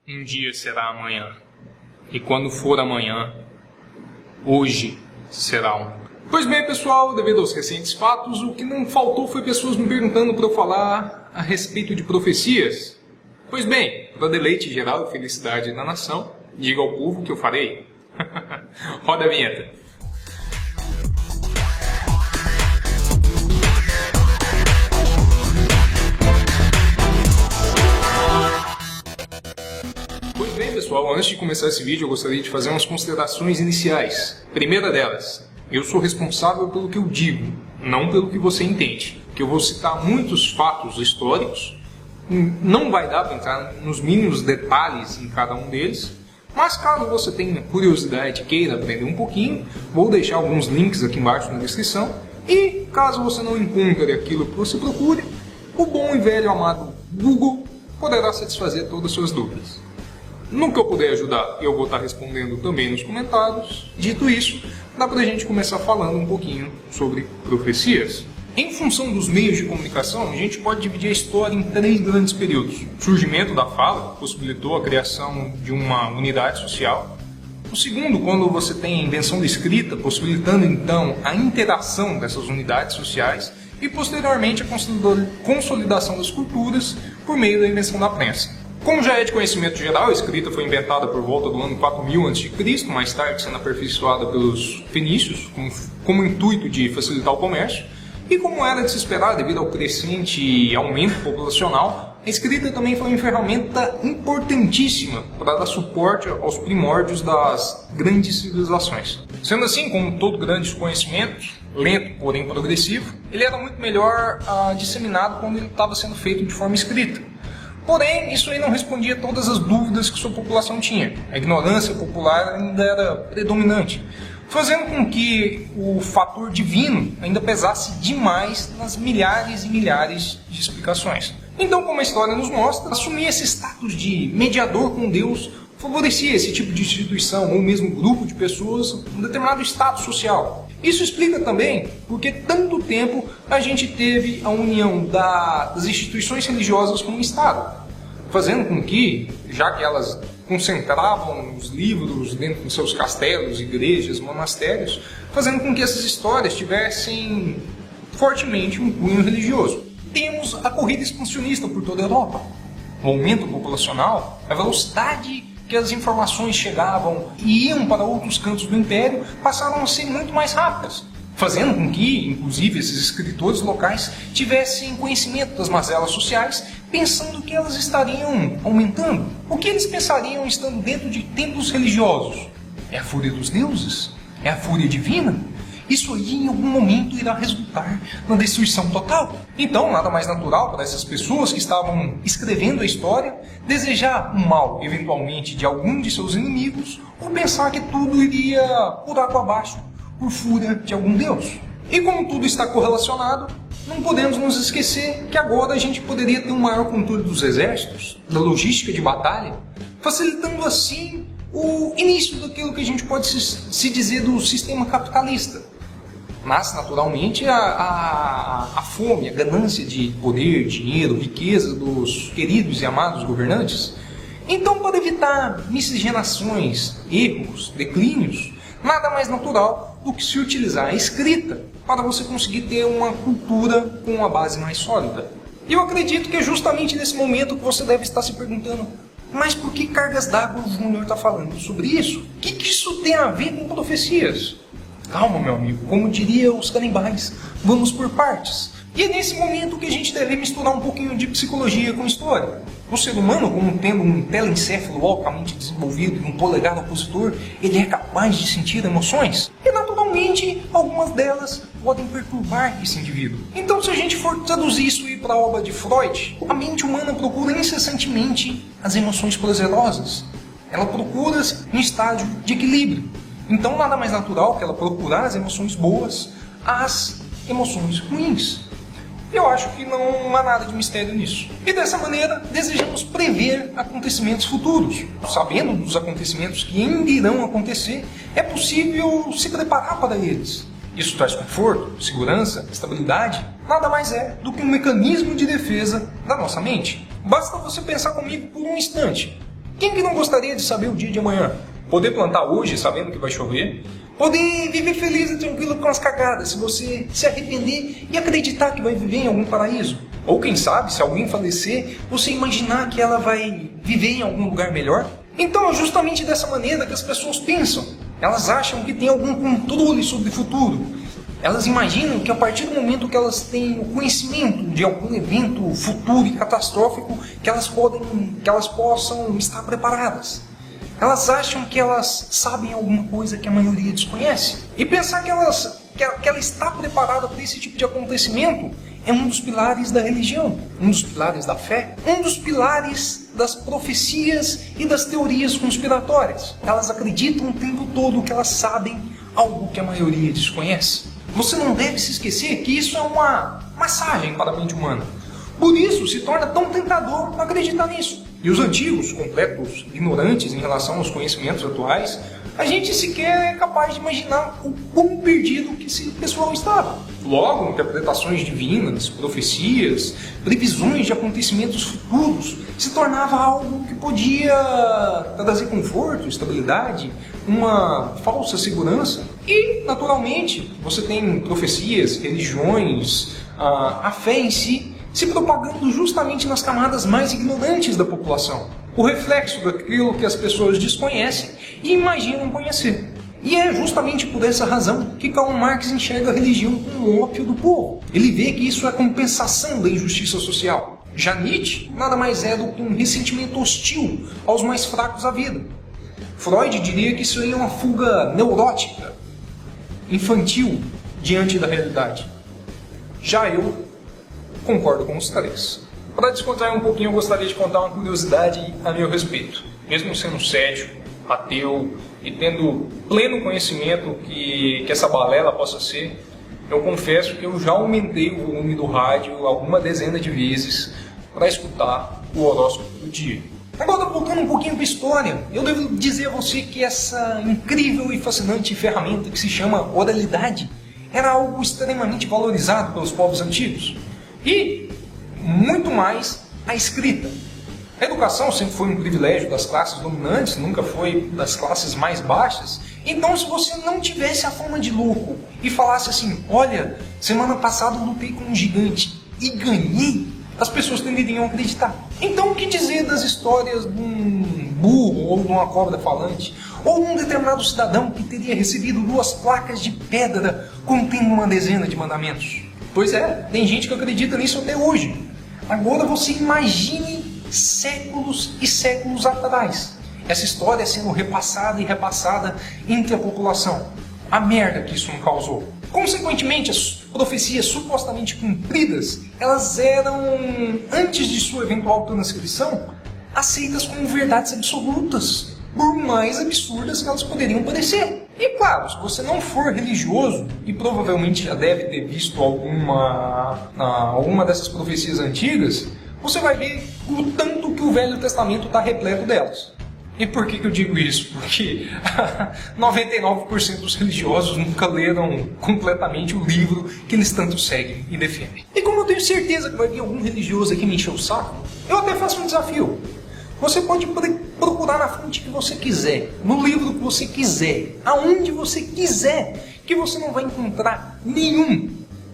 Um dia será amanhã, e quando for amanhã, hoje será um. Pois bem, pessoal, devido aos recentes fatos, o que não faltou foi pessoas me perguntando para eu falar a respeito de profecias. Pois bem, para deleite geral e felicidade da nação, diga ao povo que eu farei. Roda a vinheta. Pois bem, pessoal, antes de começar esse vídeo eu gostaria de fazer umas considerações iniciais. Primeira delas, eu sou responsável pelo que eu digo, não pelo que você entende. Que eu vou citar muitos fatos históricos, não vai dar para entrar nos mínimos detalhes em cada um deles, mas caso você tenha curiosidade e queira aprender um pouquinho, vou deixar alguns links aqui embaixo na descrição. E caso você não encontre aquilo que você procure, o bom e velho amado Google poderá satisfazer todas as suas dúvidas. No que eu puder ajudar, eu vou estar respondendo também nos comentários. Dito isso, dá pra gente começar falando um pouquinho sobre profecias. Em função dos meios de comunicação, a gente pode dividir a história em 3 grandes períodos. O surgimento da fala, que possibilitou a criação de uma unidade social. O segundo, quando você tem a invenção da escrita, possibilitando então a interação dessas unidades sociais. E posteriormente a consolidação das culturas por meio da invenção da prensa. Como já é de conhecimento geral, a escrita foi inventada por volta do ano 4000 a.C., mais tarde sendo aperfeiçoada pelos fenícios, como intuito de facilitar o comércio. E como era de se esperar, devido ao crescente aumento populacional, a escrita também foi uma ferramenta importantíssima para dar suporte aos primórdios das grandes civilizações. Sendo assim, como todo grande conhecimento, lento porém progressivo, ele era muito melhor disseminado quando ele estava sendo feito de forma escrita. Porém, isso aí não respondia a todas as dúvidas que sua população tinha. A ignorância popular ainda era predominante, fazendo com que o fator divino ainda pesasse demais nas milhares e milhares de explicações. Então, como a história nos mostra, assumir esse status de mediador com Deus favorecia esse tipo de instituição ou mesmo grupo de pessoas um determinado status social. Isso explica também porque tanto tempo a gente teve a união das instituições religiosas com o Estado, fazendo com que, já que elas concentravam os livros dentro de seus castelos, igrejas, monastérios, fazendo com que essas histórias tivessem fortemente um cunho religioso. Temos a corrida expansionista por toda a Europa. O aumento populacional, a velocidade que as informações chegavam e iam para outros cantos do Império passaram a ser muito mais rápidas, fazendo com que, inclusive, esses escritores locais tivessem conhecimento das mazelas sociais, pensando que elas estariam aumentando. O que eles pensariam estando dentro de templos religiosos? É a fúria dos deuses? É a fúria divina? Isso aí em algum momento irá resultar na destruição total. Então, nada mais natural para essas pessoas que estavam escrevendo a história desejar o mal, eventualmente, de algum de seus inimigos, ou pensar que tudo iria por água abaixo, por fúria de algum deus. E como tudo está correlacionado, não podemos nos esquecer que agora a gente poderia ter um maior controle dos exércitos, da logística de batalha, facilitando assim o início daquilo que a gente pode se dizer do sistema capitalista. Mas, naturalmente, a fome, a ganância de poder, dinheiro, riqueza dos queridos e amados governantes. Então, para evitar miscigenações, erros, declínios, nada mais natural do que se utilizar a escrita para você conseguir ter uma cultura com uma base mais sólida. E eu acredito que é justamente nesse momento que você deve estar se perguntando: mas por que Cargas d'Água o Júnior está falando sobre isso? O que isso tem a ver com profecias? Calma, meu amigo, como diria os canibais, vamos por partes. E é nesse momento que a gente deve misturar um pouquinho de psicologia com história. O ser humano, como tendo um telencéfalo altamente desenvolvido e um polegar opositor, ele é capaz de sentir emoções. E naturalmente, algumas delas podem perturbar esse indivíduo. Então, se a gente for traduzir isso para a obra de Freud, a mente humana procura incessantemente as emoções prazerosas. Ela procura um estágio de equilíbrio. Então, nada mais natural que ela procurar as emoções boas às emoções ruins. Eu acho que não há nada de mistério nisso. E dessa maneira, desejamos prever acontecimentos futuros. Sabendo dos acontecimentos que ainda irão acontecer, é possível se preparar para eles. Isso traz conforto, segurança, estabilidade. Nada mais é do que um mecanismo de defesa da nossa mente. Basta você pensar comigo por um instante. Quem que não gostaria de saber o dia de amanhã? Poder plantar hoje sabendo que vai chover? Poder viver feliz e tranquilo com as cagadas, se você se arrepender e acreditar que vai viver em algum paraíso? Ou quem sabe, se alguém falecer, você imaginar que ela vai viver em algum lugar melhor? Então é justamente dessa maneira que as pessoas pensam. Elas acham que tem algum controle sobre o futuro. Elas imaginam que a partir do momento que elas têm o conhecimento de algum evento futuro e catastrófico, que elas possam estar preparadas. Elas acham que elas sabem alguma coisa que a maioria desconhece. E pensar que ela está preparada para esse tipo de acontecimento é um dos pilares da religião, um dos pilares da fé, um dos pilares das profecias e das teorias conspiratórias. Elas acreditam o tempo todo que elas sabem algo que a maioria desconhece. Você não deve se esquecer que isso é uma massagem para a mente humana. Por isso se torna tão tentador acreditar nisso. E os antigos, completos ignorantes em relação aos conhecimentos atuais, a gente sequer é capaz de imaginar o quão perdido que esse pessoal estava. Logo, interpretações divinas, profecias, previsões de acontecimentos futuros se tornava algo que podia trazer conforto, estabilidade, uma falsa segurança. E, naturalmente, você tem profecias, religiões, a fé em si, se propagando justamente nas camadas mais ignorantes da população. O reflexo daquilo que as pessoas desconhecem e imaginam conhecer. E é justamente por essa razão que Karl Marx enxerga a religião como o ópio do povo. Ele vê que isso é compensação da injustiça social. Já Nietzsche nada mais é do que um ressentimento hostil aos mais fracos da vida. Freud diria que isso aí é uma fuga neurótica, infantil, diante da realidade. Já eu concordo com os três. Para descontrair um pouquinho, eu gostaria de contar uma curiosidade a meu respeito. Mesmo sendo cético, ateu e tendo pleno conhecimento que essa balela possa ser, eu confesso que eu já aumentei o volume do rádio alguma dezena de vezes para escutar o horóscopo do dia. Agora, voltando um pouquinho para a história, eu devo dizer a você que essa incrível e fascinante ferramenta que se chama oralidade era algo extremamente valorizado pelos povos antigos. E muito mais a escrita. A educação sempre foi um privilégio das classes dominantes, nunca foi das classes mais baixas. Então, se você não tivesse a fama de louco e falasse assim, olha, semana passada eu lutei com um gigante e ganhei, as pessoas tenderiam a acreditar. Então, o que dizer das histórias de um burro ou de uma cobra falante? Ou um determinado cidadão que teria recebido 2 placas de pedra contendo uma dezena de mandamentos? Pois é, tem gente que acredita nisso até hoje. Agora você imagine séculos e séculos atrás essa história sendo repassada e repassada entre a população. A merda que isso não causou. Consequentemente, as profecias supostamente cumpridas, elas eram, antes de sua eventual transcrição, aceitas como verdades absolutas, por mais absurdas que elas poderiam parecer. E claro, se você não for religioso, e provavelmente já deve ter visto alguma dessas profecias antigas, você vai ver o tanto que o Velho Testamento está repleto delas. E por que eu digo isso? Porque 99% dos religiosos nunca leram completamente o livro que eles tanto seguem e defendem. E como eu tenho certeza que vai vir algum religioso aqui me encher o saco, eu até faço um desafio. Você pode procurar na fonte que você quiser, no livro que você quiser, aonde você quiser, que você não vai encontrar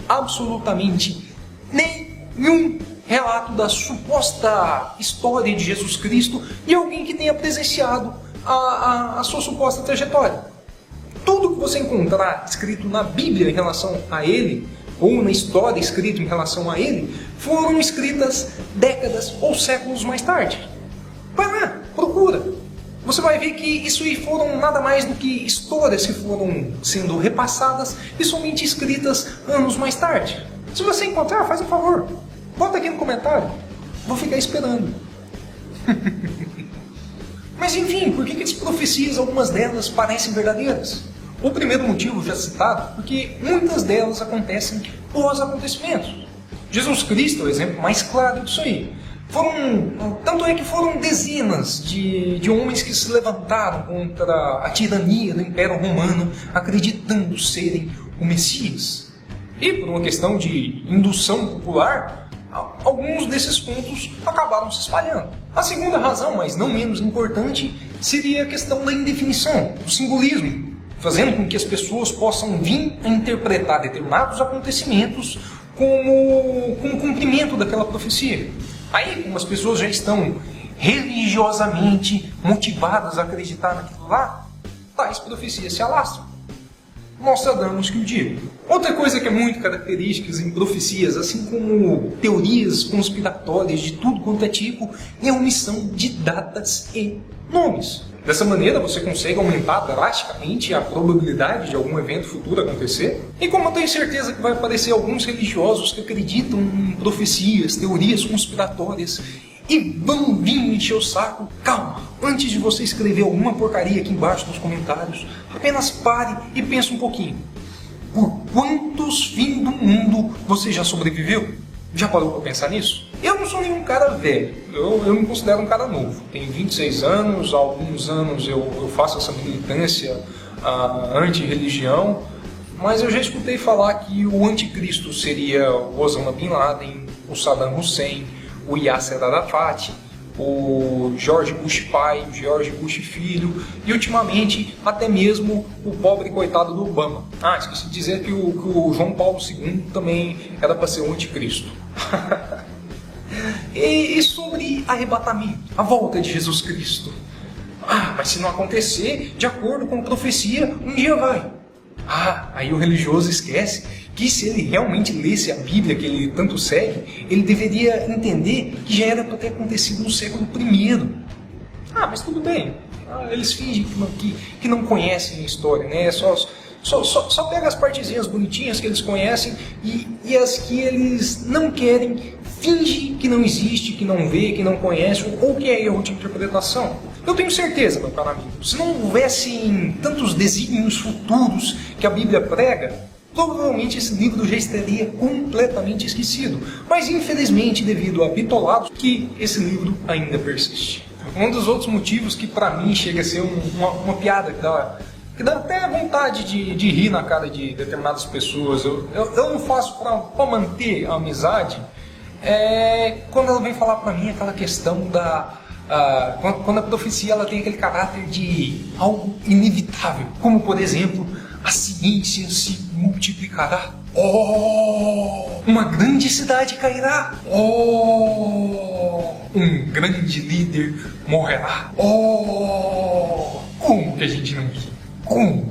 absolutamente nenhum relato da suposta história de Jesus Cristo de alguém que tenha presenciado a sua suposta trajetória. Tudo que você encontrar escrito na Bíblia em relação a ele, ou na história escrita em relação a ele, foram escritas décadas ou séculos mais tarde. Vai lá, procura. Você vai ver que isso aí foram nada mais do que histórias que foram sendo repassadas e somente escritas anos mais tarde. Se você encontrar, faz um favor. Bota aqui no comentário. Vou ficar esperando. Mas enfim, por que as profecias, algumas delas, parecem verdadeiras? O primeiro motivo já citado, porque muitas delas acontecem pós-acontecimentos. Jesus Cristo é o exemplo mais claro disso aí. Tanto é que foram dezenas de homens que se levantaram contra a tirania do Império Romano, acreditando serem o Messias. E por uma questão de indução popular, alguns desses pontos acabaram se espalhando. A segunda razão, mas não menos importante, seria a questão da indefinição, do simbolismo, fazendo com que as pessoas possam vir a interpretar determinados acontecimentos como um cumprimento daquela profecia. Aí, como as pessoas já estão religiosamente motivadas a acreditar naquilo lá, tais profecias se alastram. Nostradamus que o diga. Outra coisa que é muito característica em profecias, assim como teorias conspiratórias de tudo quanto é tipo, é a omissão de datas e nomes. Dessa maneira, você consegue aumentar drasticamente a probabilidade de algum evento futuro acontecer. E como eu tenho certeza que vai aparecer alguns religiosos que acreditam em profecias, teorias conspiratórias, e vão vir me encher o saco, calma, antes de você escrever alguma porcaria aqui embaixo nos comentários, apenas pare e pense um pouquinho. Por quantos fins do mundo você já sobreviveu? Já parou para pensar nisso? Eu não sou nenhum cara velho, eu me considero um cara novo. Tenho 26 anos, há alguns anos eu faço essa militância anti-religião, mas eu já escutei falar que o anticristo seria o Osama Bin Laden, o Saddam Hussein, o Yasser Arafat, o George Bush pai, o George Bush filho e ultimamente até mesmo o pobre coitado do Obama. Esqueci de dizer que o João Paulo II também era para ser o anticristo. E sobre arrebatamento, a volta de Jesus Cristo. Mas se não acontecer, de acordo com a profecia, um dia vai. Aí o religioso esquece que se ele realmente lesse a Bíblia, que ele tanto segue, ele deveria entender que já era para ter acontecido no século I. Mas tudo bem. Eles fingem que não conhecem a história, né? Só pega as partezinhas bonitinhas que eles conhecem e as que eles não querem, finge que não existe, que não vê, que não conhece, ou que é erro de interpretação. Eu tenho certeza, meu caro amigo, se não houvessem tantos desígnios futuros que a Bíblia prega, provavelmente esse livro já estaria completamente esquecido. Mas infelizmente, devido a bitolados, que esse livro ainda persiste. Um dos outros motivos que para mim chega a ser uma piada que dá até vontade de rir na cara de determinadas pessoas. Eu não faço para manter a amizade, quando ela vem falar para mim aquela questão quando a profecia ela tem aquele caráter de algo inevitável, como por exemplo, a ciência se multiplicará. Uma grande cidade cairá. Um grande líder morrerá. Como que a gente não ri? Como?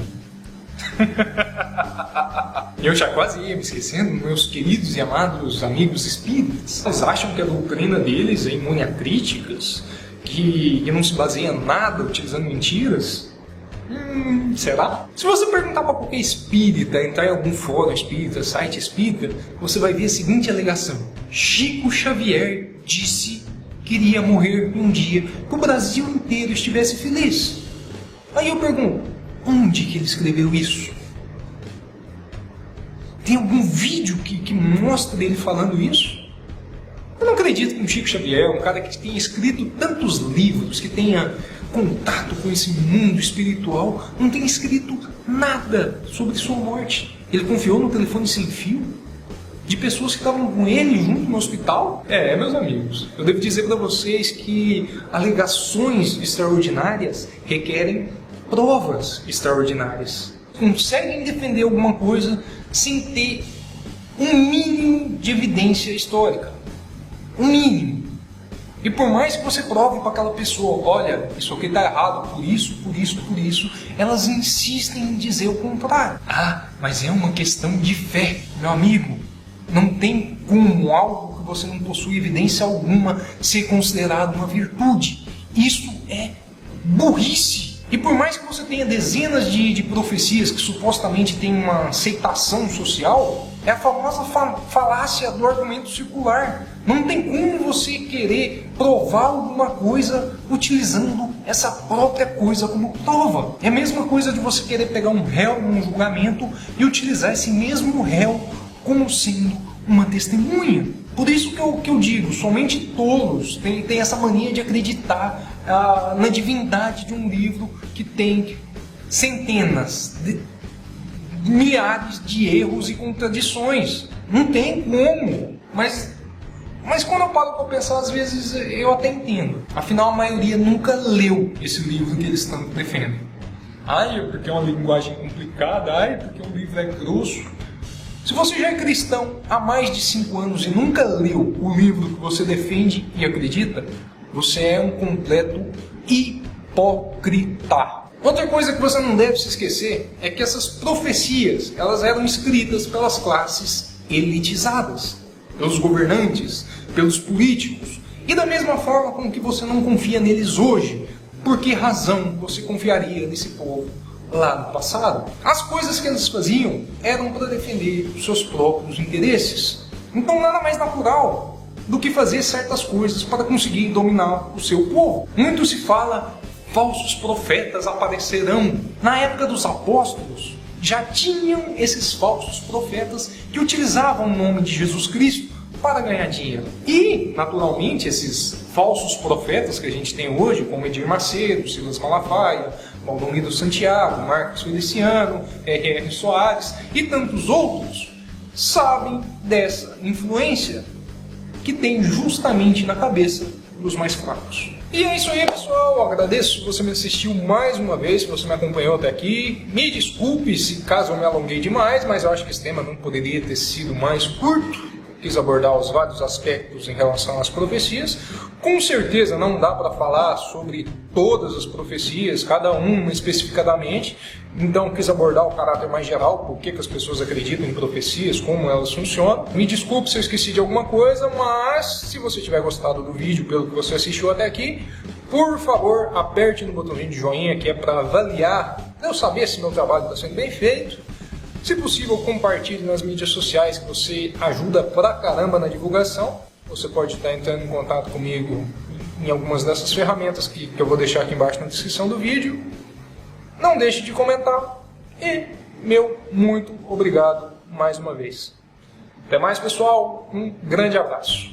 Eu já quase ia me esquecendo, meus queridos e amados amigos espíritas. Eles acham que a doutrina deles é imune a críticas, que não se baseia em nada, utilizando mentiras? Será? Se você perguntar para qualquer espírita, entrar em algum fórum espírita, site espírita, você vai ver a seguinte alegação: Chico Xavier disse que iria morrer um dia que o Brasil inteiro estivesse feliz. Aí eu pergunto, onde que ele escreveu isso? Tem algum vídeo que mostra ele falando isso? Eu não acredito que o Chico Xavier, um cara que tenha escrito tantos livros, que tenha contato com esse mundo espiritual, não tenha escrito nada sobre sua morte. Ele confiou no telefone sem fio de pessoas que estavam com ele junto no hospital? Meus amigos, eu devo dizer para vocês que alegações extraordinárias requerem provas extraordinárias. Conseguem defender alguma coisa sem ter um mínimo de evidência histórica. Um mínimo. E por mais que você prove para aquela pessoa, olha, isso aqui está errado, por isso, elas insistem em dizer o contrário. Mas é uma questão de fé, meu amigo. Não tem como algo que você não possui evidência alguma ser considerado uma virtude. Isso é burrice. E por mais que você tenha dezenas de profecias que supostamente têm uma aceitação social, é a famosa falácia do argumento circular. Não tem como você querer provar alguma coisa utilizando essa própria coisa como prova. É a mesma coisa de você querer pegar um réu num julgamento e utilizar esse mesmo réu como sendo uma testemunha. Por isso que eu digo, somente tolos têm essa mania de acreditar na divindade de um livro que tem centenas, milhares de erros e contradições. Não tem como. Mas Mas quando eu paro para pensar, às vezes eu até entendo. Afinal, a maioria nunca leu esse livro que eles tanto defendem. Ai, porque é uma linguagem complicada. Ai, porque o livro é grosso. Se você já é cristão há mais de 5 anos e nunca leu o livro que você defende e acredita, você é um completo hipócrita. Outra coisa que você não deve se esquecer é que essas profecias, elas eram escritas pelas classes elitizadas, pelos governantes, pelos políticos. E da mesma forma com que você não confia neles hoje, por que razão você confiaria nesse povo lá no passado? As coisas que eles faziam eram para defender os seus próprios interesses. Então nada mais natural do que fazer certas coisas para conseguir dominar o seu povo. Muito se fala, falsos profetas aparecerão. Na época dos apóstolos, já tinham esses falsos profetas que utilizavam o nome de Jesus Cristo para ganhar dinheiro. E, naturalmente, esses falsos profetas que a gente tem hoje, como Edir Macedo, Silas Malafaia, Valdomiro Santiago, Marcos Feliciano, R.R. Soares e tantos outros, sabem dessa influência que tem justamente na cabeça dos mais fracos. E é isso aí, pessoal. Eu agradeço se você me assistiu mais uma vez, se você me acompanhou até aqui. Me desculpe se caso eu me alonguei demais, mas eu acho que esse tema não poderia ter sido mais curto. Quis abordar os vários aspectos em relação às profecias. Com certeza não dá para falar sobre todas as profecias, cada uma especificadamente. Então quis abordar o caráter mais geral, por que as pessoas acreditam em profecias, como elas funcionam. Me desculpe se eu esqueci de alguma coisa, mas se você tiver gostado do vídeo, pelo que você assistiu até aqui, por favor, aperte no botãozinho de joinha, que é para avaliar, eu saber se meu trabalho está sendo bem feito. Se possível, compartilhe nas mídias sociais, que você ajuda pra caramba na divulgação. Você pode estar entrando em contato comigo em algumas dessas ferramentas que eu vou deixar aqui embaixo na descrição do vídeo. Não deixe de comentar. E meu muito obrigado mais uma vez. Até mais, pessoal. Um grande abraço.